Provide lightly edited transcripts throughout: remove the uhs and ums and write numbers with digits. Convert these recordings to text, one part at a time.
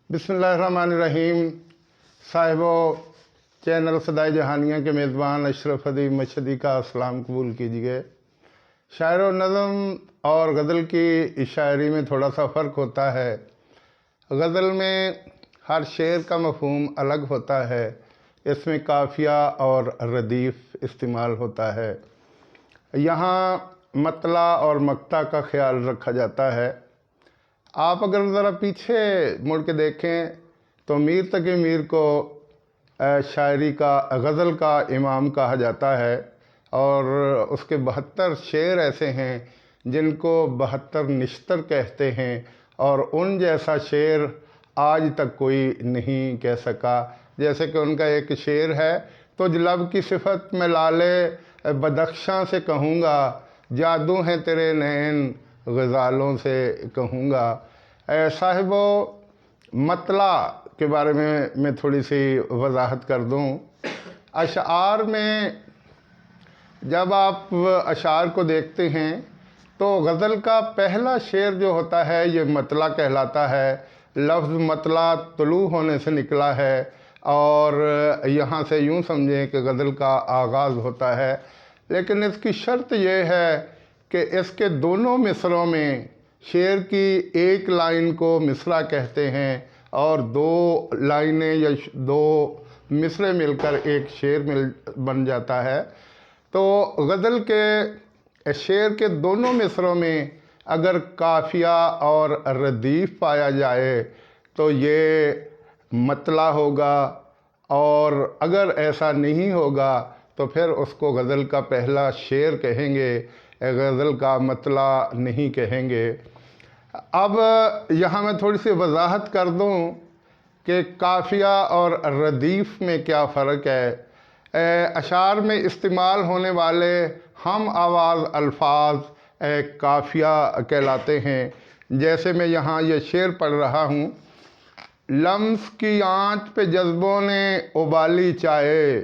बिस्मिल्लाहिर्रहमानिर्रहीम। साहिबो चैनल सदाई जहानिया के मेज़बान अशरफ अदीब मशहदी का सलाम कबूल कीजिए। शायर व नज़म और गज़ल की शायरी में थोड़ा सा फ़र्क होता है। गज़ल में हर शेर का मफ़हूम अलग होता है, इसमें काफ़िया और रदीफ़ इस्तेमाल होता है। यहाँ मतला और मक्ता का ख्याल रखा जाता है। आप अगर ज़रा पीछे मुड़ के देखें तो मीर तक़ी मीर को शायरी का गज़ल का इमाम कहा जाता है और उसके 72 शेर ऐसे हैं जिनको 72 निश्तर कहते हैं और उन जैसा शेर आज तक कोई नहीं कह सका। जैसे कि उनका एक शेर है, तुझ लब की सिफत में लाले बदख्शां से कहूँगा, जादू हैं तेरे नैन ग़ज़ालों से कहूँगा। साहिबो मतला के बारे में मैं थोड़ी सी वजाहत कर दूँ। अशार में जब आप अशार को देखते हैं तो गज़ल का पहला शेर जो होता है ये मतला कहलाता है। लफ्ज़ मतला तुलू होने से निकला है और यहाँ से यूँ समझें कि गज़ल का आगाज़ होता है। लेकिन इसकी शर्त ये है कि इसके दोनों मिसरों में शेर की एक लाइन को मिसरा कहते हैं और दो लाइनें या दो मिसरे मिलकर एक शेर बन जाता है। तो गज़ल के शेर के दोनों मिसरों में अगर काफ़िया और रदीफ़ पाया जाए तो ये मतला होगा, और अगर ऐसा नहीं होगा तो फिर उसको गज़ल का पहला शेर कहेंगे, गज़ल का मतला नहीं कहेंगे। अब यहाँ मैं थोड़ी सी वजाहत कर दूँ कि काफ़िया और रदीफ़ में क्या फ़र्क है। अशार में इस्तेमाल होने वाले हम आवाज़ अल्फाज काफ़िया कहलाते हैं। जैसे मैं यहाँ ये शेर पढ़ रहा हूँ, लम्स की आँच पे जज्बों ने उबाली चाहे,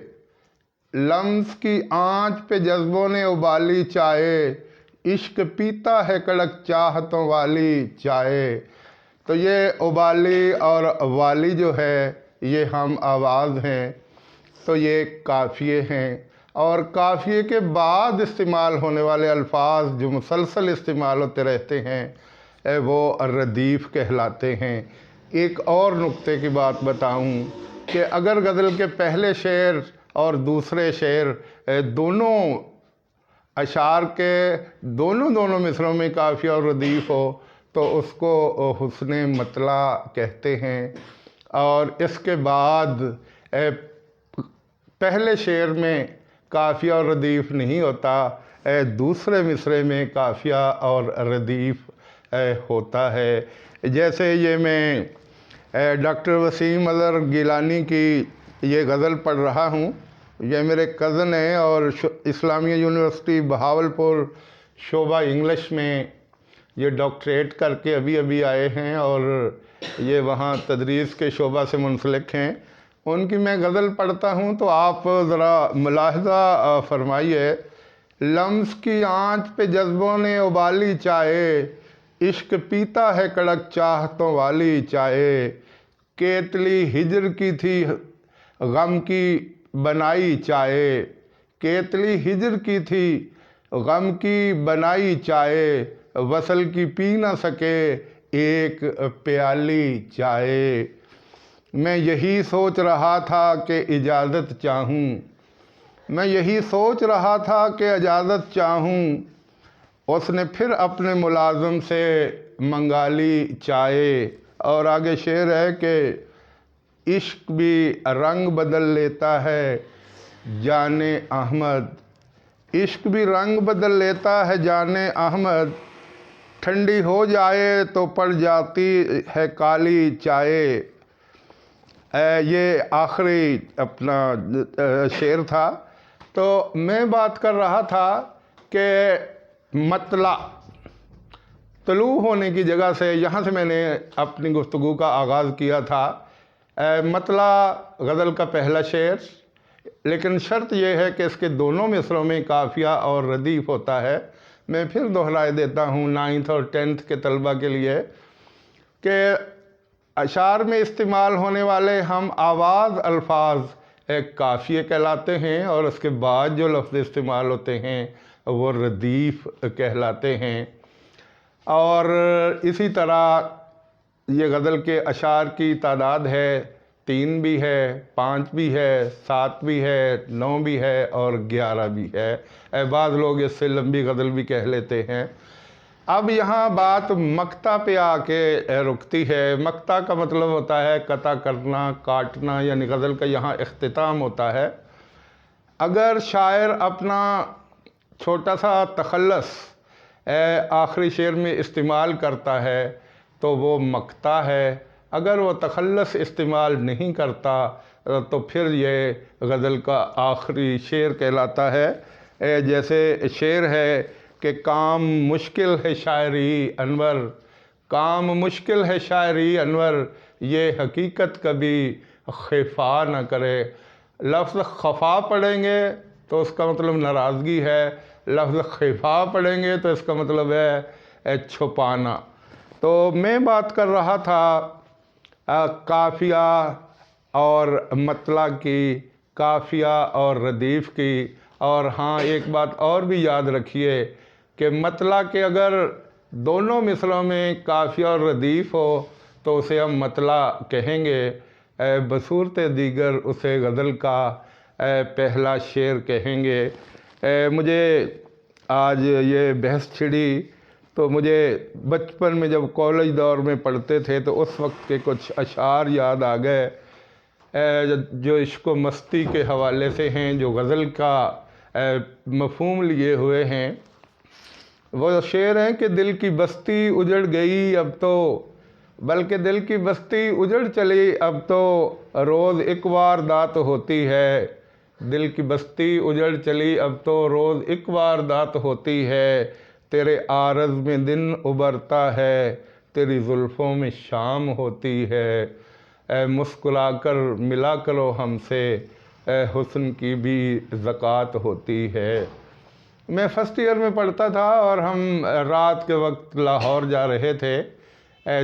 लम्स की आँच पे जज्बों ने उबाली चाहे, इश्क पीता है कड़क चाहतों वाली चाहे। तो ये उबाली और वाली जो है ये हम आवाज़ हैं, तो ये काफ़िए हैं। और काफ़िए के बाद इस्तेमाल होने वाले अल्फाज जो मुसलसल इस्तेमाल होते रहते हैं वो रदीफ़ कहलाते हैं। एक और नुक्ते की बात बताऊं कि अगर गज़ल के पहले शेर और दूसरे शेर दोनों अशार के दोनों मिसरों में काफ़िया और रदीफ़ हो तो उसको हुस्ने मतला कहते हैं। और इसके बाद पहले शेर में काफ़िया और रदीफ़ नहीं होता, दूसरे मिसरे में काफ़िया और रदीफ़ होता है। जैसे ये मैं डॉक्टर वसीम अज़हर गिलानी की ये गज़ल पढ़ रहा हूँ। ये मेरे कज़न हैं और इस्लामिया यूनिवर्सिटी बहावलपुर शोबा इंग्लिश में ये डॉक्टरेट करके अभी अभी आए हैं और ये वहाँ तदरीस के शोबा से मुंसलिक हैं। उनकी मैं गज़ल पढ़ता हूँ तो आप ज़रा मुलाहिज़ा फरमाइए। लम्स की आँच पे जज्बों ने उबाली चाहे, इश्क पीता है कड़क चाहतों वाली चाहे, केतली हिजर की थी गम की बनाई चाहे, केतली हिजर की थी गम की बनाई चाहे, वसल की पी न सके एक प्याली चाहे। मैं यही सोच रहा था कि इजाज़त चाहूँ, मैं यही सोच रहा था कि इजाज़त चाहूँ, उसने फिर अपने मुलाज़िम से मंगा ली चाहे। और आगे शेर है कि इश्क भी रंग बदल लेता है जाने अहमद, इश्क भी रंग बदल लेता है जाने अहमद, ठंडी हो जाए तो पड़ जाती है काली चाय। ये आखिरी अपना शेर था। तो मैं बात कर रहा था कि मतला तलू होने की जगह से यहाँ से मैंने अपनी गुफ्तगू का आगाज़ किया था। मतला गज़ल का पहला शेर, लेकिन शर्त यह है कि इसके दोनों मिसरों में काफ़िया और रदीफ़ होता है। मैं फिर दोहराए देता हूँ 9th और 10th के तलबा के लिए कि अशार में इस्तेमाल होने वाले हम आवाज़ अल्फाज एक काफ़िए कहलाते हैं, और उसके बाद जो लफ्ज़ इस्तेमाल होते हैं वो रदीफ़ कहलाते हैं। और इसी तरह ये गज़ल के अशार की तादाद है 3 भी है, 5 भी है, 7 भी है, 9 भी है और 11 भी है। बाद लोग इससे लंबी गज़ल भी कह लेते हैं। अब यहाँ बात मक्ता पे आके रुकती है। मक्ता का मतलब होता है कता करना, काटना, यानी गज़ल का यहाँ इख्तिताम होता है। अगर शायर अपना छोटा सा तखल्लस आखिरी शेर में इस्तेमाल करता है तो वो मक्ता है। अगर वो तखल्लस इस्तेमाल नहीं करता तो फिर ये गज़ल का आखिरी शेर कहलाता है। जैसे शेर है कि काम मुश्किल है शायरी अनवर, काम मुश्किल है शायरी अनवर, ये हकीकत कभी खफा न करे। लफ्ज़ खफा पढ़ेंगे तो उसका मतलब नाराज़गी है, लफ्ज़ खफा पढ़ेंगे तो इसका मतलब है छुपाना। तो मैं बात कर रहा था काफ़िया और मतला की, काफ़िया और रदीफ़ की। और हाँ, एक बात और भी याद रखिए कि मतला के अगर दोनों मिसरों में काफ़िया और रदीफ़ हो तो उसे हम मतला कहेंगे, बसूरत दीगर उसे गज़ल का पहला शेर कहेंगे। मुझे आज ये बहस छिड़ी तो मुझे बचपन में जब कॉलेज दौर में पढ़ते थे तो उस वक्त के कुछ अशार याद आ गए जो इश्क व मस्ती के हवाले से हैं, जो गज़ल का मफ़हूम लिए हुए हैं। वो शेर हैं कि दिल की बस्ती उजड़ गई अब तो, बल्कि दिल की बस्ती उजड़ चली अब तो, रोज़ एक वारदात होती है। दिल की बस्ती उजड़ चली अब तो, रोज़ एक वारदात होती है। तेरे आरज़ में दिन उबरता है, तेरी ज़ुल्फ़ों में शाम होती है। मुस्कुरा कर मिला करो हमसे, हुस्न की भी ज़कात होती है। मैं फ़र्स्ट ईयर में पढ़ता था और हम रात के वक्त लाहौर जा रहे थे।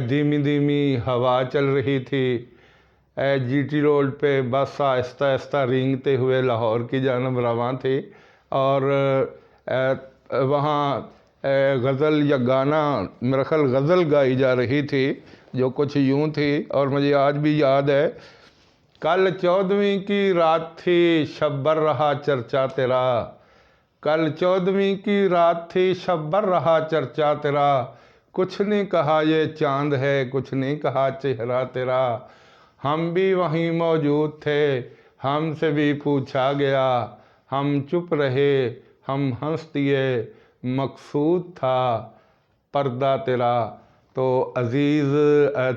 धीमी धीमी हवा चल रही थी। जीटी रोड पे बस आहिस्ता आहिस्ता रेंगते हुए लाहौर की जानब रवां थी। और वहाँ गज़ल या गाना, मेरा ख्याल गज़ल गाई जा रही थी जो कुछ यूँ थी और मुझे आज भी याद है। कल 14वीं की रात थी, शब बर रहा चर्चा तेरा, कल 14वीं की रात थी, शब बर रहा चर्चा तेरा, कुछ नहीं कहा ये चांद है, कुछ नहीं कहा चेहरा तेरा। हम भी वहीं मौजूद थे, हमसे भी पूछा गया, हम चुप रहे, हम हंस दिए, मकसूद था पर्दा तेरा। तो अज़ीज़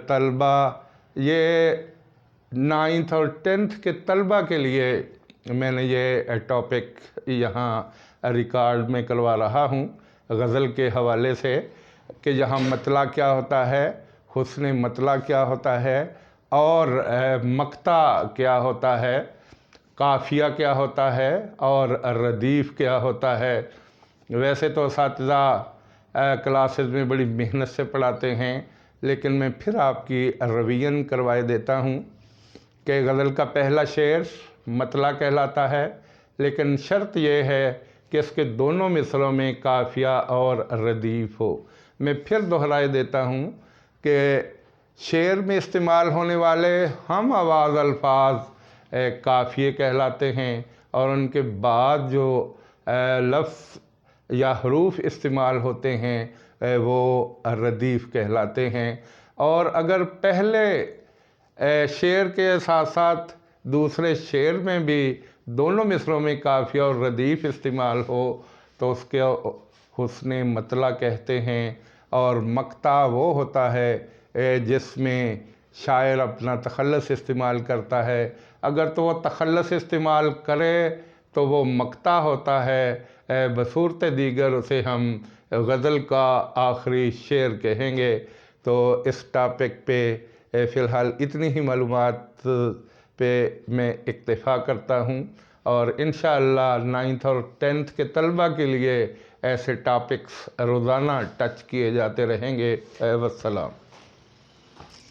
तलबा, ये 9th और 10th के तलबा के लिए मैंने ये टॉपिक यहाँ रिकॉर्ड में करवा रहा हूँ गज़ल के हवाले से कि यहाँ मतला क्या होता है, हुस्न मतला क्या होता है, और मक्ता क्या होता है, काफ़िया क्या होता है और रदीफ़ क्या होता है। वैसे तो असातिज़ा क्लासेस में बड़ी मेहनत से पढ़ाते हैं, लेकिन मैं फिर आपकी रिवीजन करवाए देता हूँ कि गज़ल का पहला शेर मतला कहलाता है, लेकिन शर्त यह है कि इसके दोनों मिसरों में काफ़िया और रदीफ़ हो। मैं फिर दोहराए देता हूँ कि शेर में इस्तेमाल होने वाले हम आवाज़ अल्फाज काफ़िए कहलाते हैं, और उनके बाद जो लफ्ज़ या हरूफ इस्तेमाल होते हैं वो रदीफ़ कहलाते हैं। और अगर पहले शेर के साथ साथ दूसरे शेर में भी दोनों मिसरों में काफ़िया और रदीफ़ इस्तेमाल हो तो उसके हुस्न मतला कहते हैं। और मक्ता वो होता है जिसमें शायर अपना तखल्लुस इस्तेमाल करता है। अगर तो वो तखल्लुस इस्तेमाल करे तो वो मक्ता होता है, बसूरत दीगर उसे हम गज़ल का आखिरी शेर कहेंगे। तो इस टॉपिक पे फ़िलहाल इतनी ही मालूमात पे मैं इक्तिफ़ा करता हूँ, और इंशाअल्लाह 9th और 10th के तलबा के लिए ऐसे टॉपिक्स रोज़ाना टच किए जाते रहेंगे। वस्सलाम।